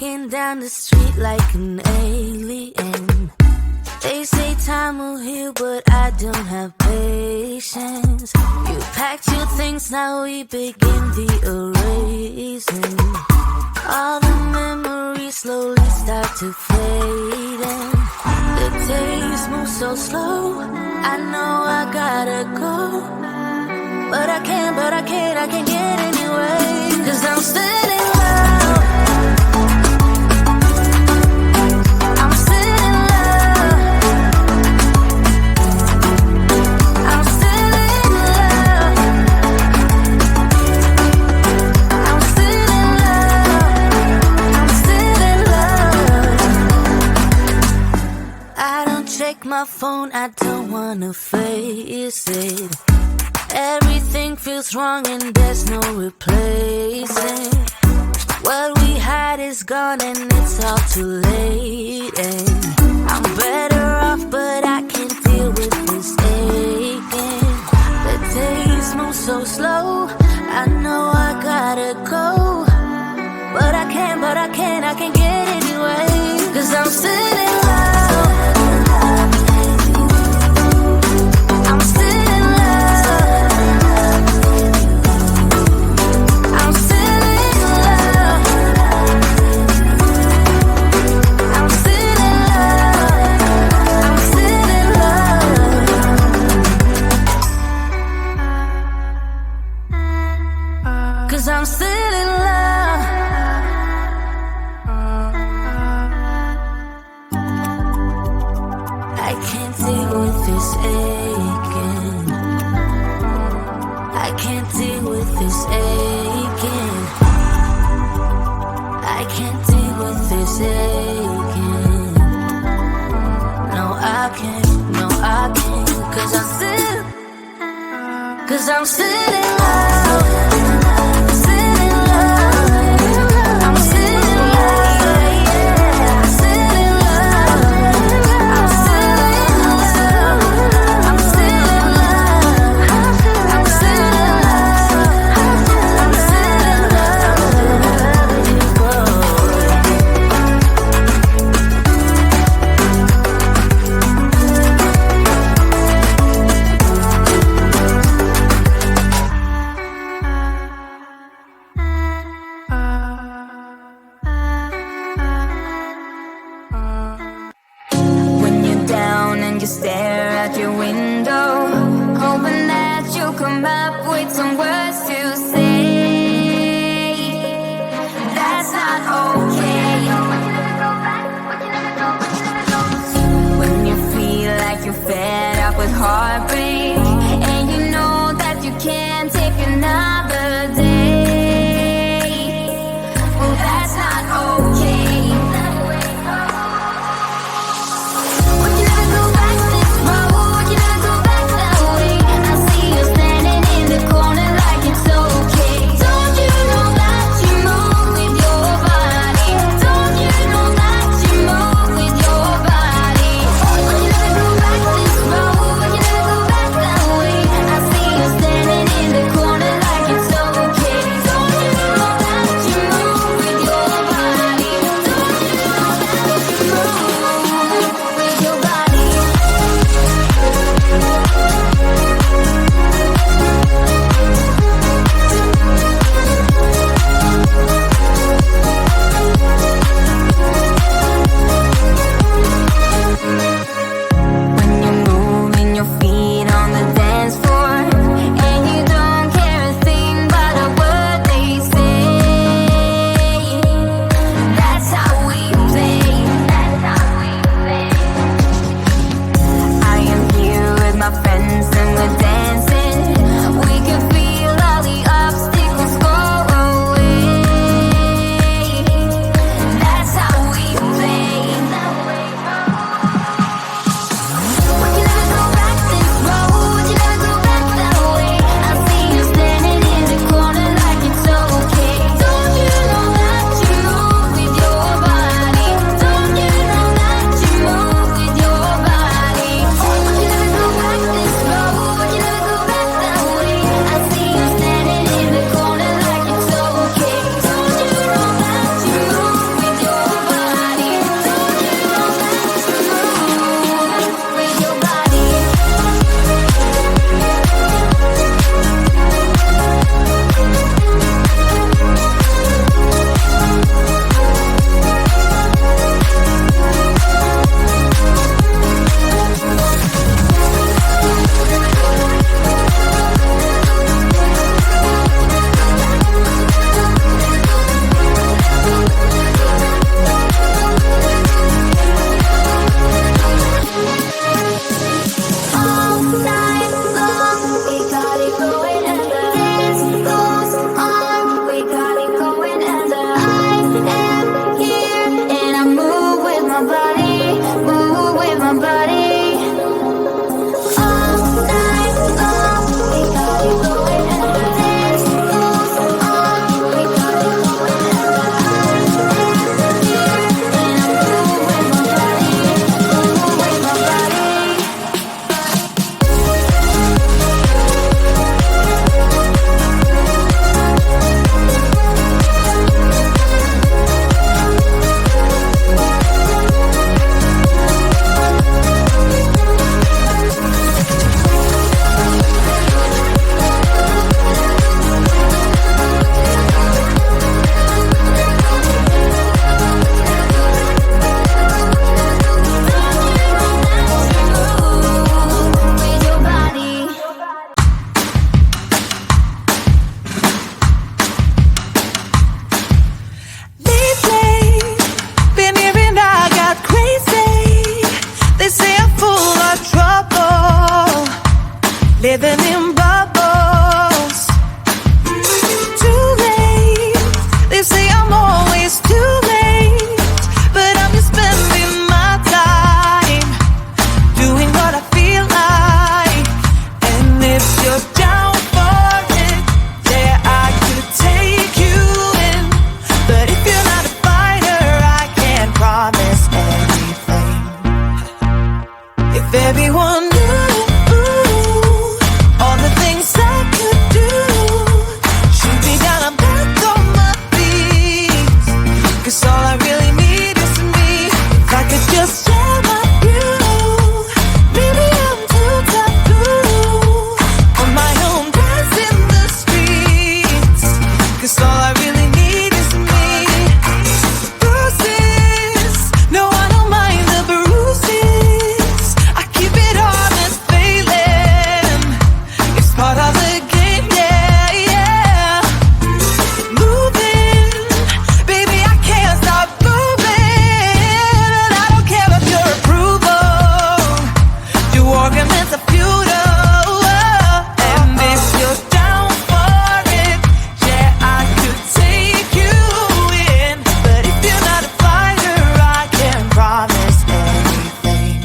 walking down the street like an alien. They say time will heal, but I don't have patience. You packed your things, now we begin the erasing. All the memories slowly start to fade, and the days move so slow. I know I gotta go, but I can't get anyway. 'Cause I'm still in love. I'm still in love. I'm still in love. I'm still in love. I'm still in love. I don't check my phone, I don't wanna face it. Everything feels wrong and there's no replacing. What we had is gone and it's all too late. And I'm better off, but I can't deal with this aching. The days move so slow, I know I gotta go, but I can't get anyway. 'Cause I'm still in love. I'm still in love. I'm still in love. I'm still in love. I'm still in love. 'Cause I'm still in love. I can't deal with this aching. I can't deal with this aching. I can't deal with this aching. No, I can't. No, I can't. 'Cause I'm still in love. Still in love. I'm still in love. I'm still in love. I'm still in love. I'm still in love. I'm still in love. I'm still in When you're down and you stare out your window, hoping that you'll come up with some words to say. That's not okay. When you feel like you're fed up with heartbreak, and you know that you can't take another day. Well, that's not okay. We can never go back this road. We can never go back that way. I see you standing in the corner like it's okay. Don't you know that you move with your body? Don't you know that you move with your body? We can never go back this road. We can never go back If everyone knew all the things I could do, shoot me down, I'm back on my feet. 'Cause all I really need is me. If I could just share my view, maybe I'm too taboo. On my own, dance in the streets. 'Cause all I really need is me. Bruises, no, I don't mind the bruises. I keep it honest, failing. It's part of the game, yeah, yeah. Moving, baby, I can't stop moving. And I don't care about your approval. Your arguments are futile. And if you're down for it, yeah, I could take you in. But if you're not a fighter, I can't promise anything.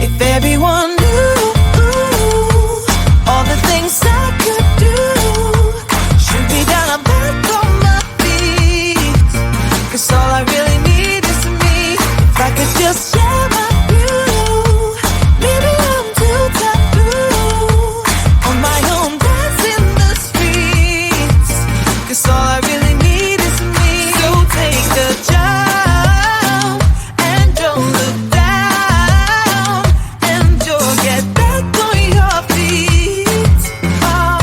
If everyone knew all the things I could do, shoot me down, I'm back on my feet. 'Cause all I really need is me. If I could just share my view, maybe I'm too taboo. On my own, dance in the streets. 'Cause all I really need is me. So take the jump and don't look down. And you'll get back on your feet. Oh.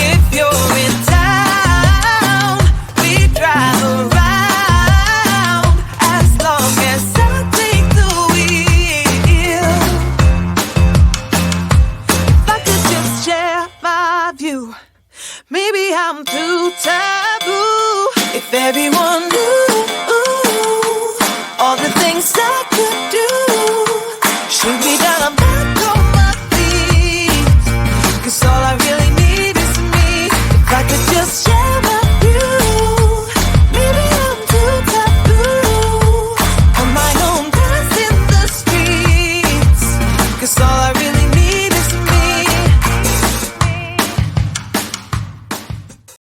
If you're in town, we drive around. As long as I take the wheel. If I could just share my view, maybe I'm too taboo. If everyone